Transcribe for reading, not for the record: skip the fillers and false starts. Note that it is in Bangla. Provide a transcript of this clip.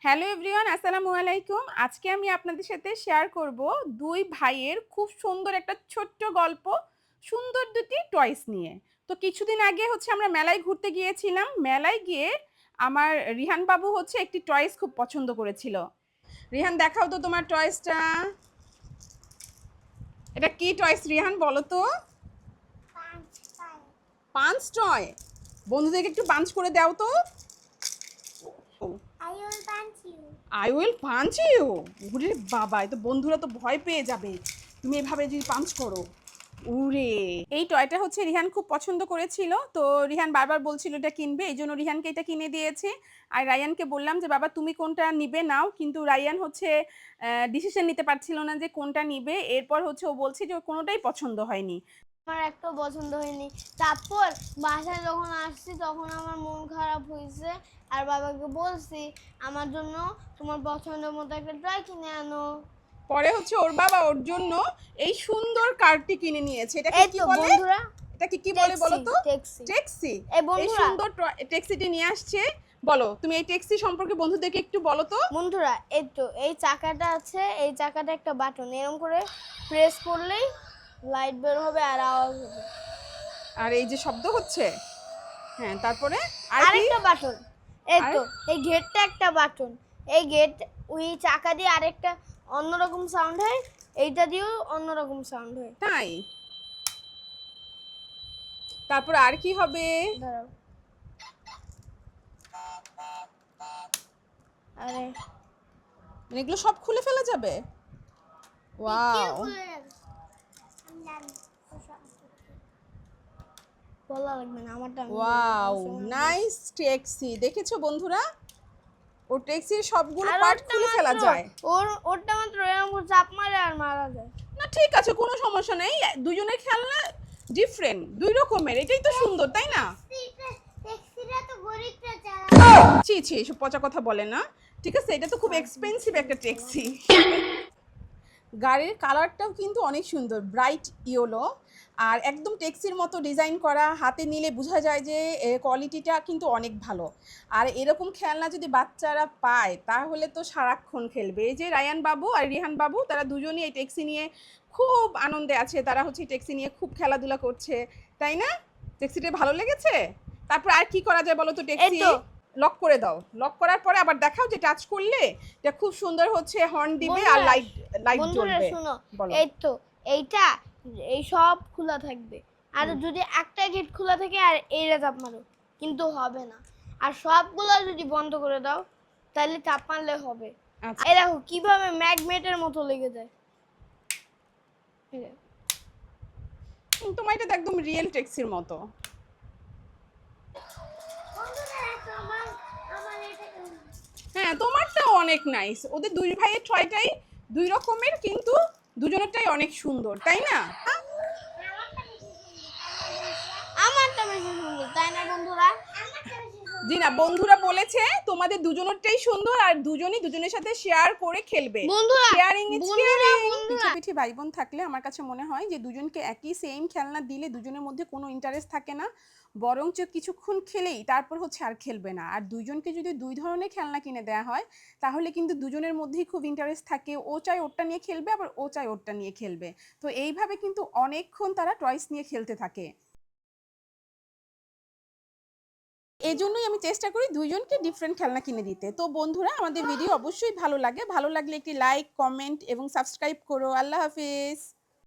হ্যালো এভরিওয়ান, আসসালামু আলাইকুম। আজকে আমি আপনাদের সাথে শেয়ার করব ২ ভাইয়ের খুব সুন্দর একটা ছোট্ট গল্প, সুন্দর দুটি টয়েস নিয়ে। তো কিছুদিন আগে আমরা মেলায় ঘুরতে গিয়েছিলাম। মেলায় গিয়ে আমার রিহান বাবু একটি টয়েস খুব পছন্দ করেছিল। রিহান, দেখাও তো তোমার টয়েসটা। এটা কি টয়েস রিহান, বলো তো? Punch toy. বন্ধুদেরকে একটু পাঞ্চ করে দাও তো। I will punch you. ওরে বাবা, এ তো বন্ধুরা তো ভয় পেয়ে যাবে তুমি এভাবে যদি পাঞ্চ করো। উরে, এই টয়টা রিহান খুব পছন্দ করেছিল। তো রিহান বারবার বলছিল এটা কিনবে, এই জন্য রিহানকে এটা কিনে দিয়েছে। আর রায়ানকে বললাম যে বাবা তুমি কোনটা নিবে নাও, কিন্তু রায়ান ডিসিশন নিতে পারছিল না যে কোনটা নিবে। এরপর ও বলছে যে ওর কোনোটাই পছন্দ হয়নি। আমার একটা পছন্দ হয়নি। তারপর বাসায় যখন আসছি তখন আমার মন খারাপ হয়েছে, আর বাবাকে বলছি আমার জন্য তোমার পছন্দের মতো একটা টয় কিনে আনো। পরে ওর বাবা ওর জন্য এই সুন্দর কারটি কিনে নিয়েছে। এটা কি বলে বন্ধুরা? এটা কি বলে বলো তো? ট্যাক্সি। এই সুন্দর ট্যাক্সিটি নিয়ে আসছে। বলো, তুমি এই ট্যাক্সি সম্পর্কে বন্ধুদেরকে একটু বলো তো। বন্ধুরা, এই চাকাটা আছে, এই চাকাটা একটা বাটন, এরকম করে প্রেস করলেই লাইট বের হবে আর আওয়াজ হবে। আর এই যে শব্দ হচ্ছে, হ্যাঁ, তারপরে আরেকটা বাটন। এই গেটটা একটা বাটন। এই গেট, ওই চাকা দিয়ে আরেকটা অন্যরকম সাউন্ড হয়, এইটা দিয়েও অন্যরকম সাউন্ড হয়। তাই? তারপর আর কি হবে? আরে এগুলো সব খুলে ফেলা যাবে? ওয়াও, বলা লাগবে না, আমারটা ওয়াও, নাইস ট্যাক্সি। দেখেছো বন্ধুরা, ও ট্যাক্সির সবগুলো পার্ট খুলে ফেলা যায়। ওরটা মাত্র এরকম চাপ মারে আর মারা যায় না, ঠিক আছে, কোনো সমস্যা নেই। দুজনের খেলনা ডিফারেন্ট, দুই রকমের, এটাই তো সুন্দর, তাই না? ছি ছি, এসব পচা কথা বলে না। ঠিক আছে, এটা তো খুব এক্সপেন্সিভ একটা ট্যাক্সি। গাড়ির কালারটাও কিন্তু অনেক সুন্দর, ব্রাইট ইয়েলো, আর একদম ট্যাক্সির মতো ডিজাইন করা। হাতে নিলে বোঝা যায় যে কোয়ালিটিটা কিন্তু অনেক ভালো। আর এরকম খেলনা যদি বাচ্চারা পায় তাহলে তো সারাক্ষণ খেলবে। এই যে রায়ান বাবু আর রিহান বাবু, তারা দুজনই এই ট্যাক্সি নিয়ে খুব আনন্দে আছে। তারা ট্যাক্সি নিয়ে খুব খেলাধুলা করছে, তাই না? ট্যাক্সিটা ভালো লেগেছে? তারপর আর কি করা যায় বলো তো? ট্যাক্সি লক করে দাও। লক করার পরে আবার দেখাও যে টাচ করলে এটা খুব সুন্দর হর্ন দিবে আর লাইট জ্বলবে। শুনো, এইটা এই সব খোলা থাকবে, আর যদি একটা গেট খোলা থাকে আর এইটা চাপ মারো কিন্তু হবে না, আর সবগুলো যদি বন্ধ করে দাও তাহলে চাপ মারলে হবে। এই দেখো কিভাবে ম্যাগনেটের মতো লেগে যায়। তোমার এটা একদম রিয়েল ট্যাক্সির মতো। হ্যাঁ, তোমারটাও অনেক নাইস। ওদের দুই ভাইয়ের টয়টাই দুই রকমের, কিন্তু দুজনেরটাই অনেক সুন্দর, তাই না? আমারটা বেশি সুন্দর, তাই না বন্ধুরা? জি না, বন্ধুরা বলেছে তোমাদের দুজনেরটাই সুন্দর আর দুজনই দুজনের সাথে শেয়ার করে খেলবে। Sharing is caring. পিঠাপিঠি ভাই বোন থাকলে আমার কাছে মনে হয় যে দুজনকে একই সেম খেলনা দিলে দুজনের মধ্যে কোনো ইন্টারেস্ট থাকে না, বরঞ্চ কিছুক্ষণ খেলেই তারপর আর খেলবে না। আর দুজনকে যদি দুই ধরনের খেলনা কিনে দেওয়া হয় তাহলে কিন্তু দুজনের মধ্যেই খুব ইন্টারেস্ট থাকে। ও চায় ওরটা নিয়ে খেলবে, আবার ও চায় ওরটা নিয়ে খেলবে। তো এইভাবে কিন্তু অনেকক্ষণ তারা টয়েস নিয়ে খেলতে থাকে। এই জন্যই আমি চেষ্টা করি দুইজনকে ডিফারেন্ট খেলনা কিনে দিতে। তো বন্ধুরা, আমাদের ভিডিও অবশ্যই ভালো লাগলে একটি লাইক, কমেন্ট এবং সাবস্ক্রাইব করো। আল্লাহ হাফিজ।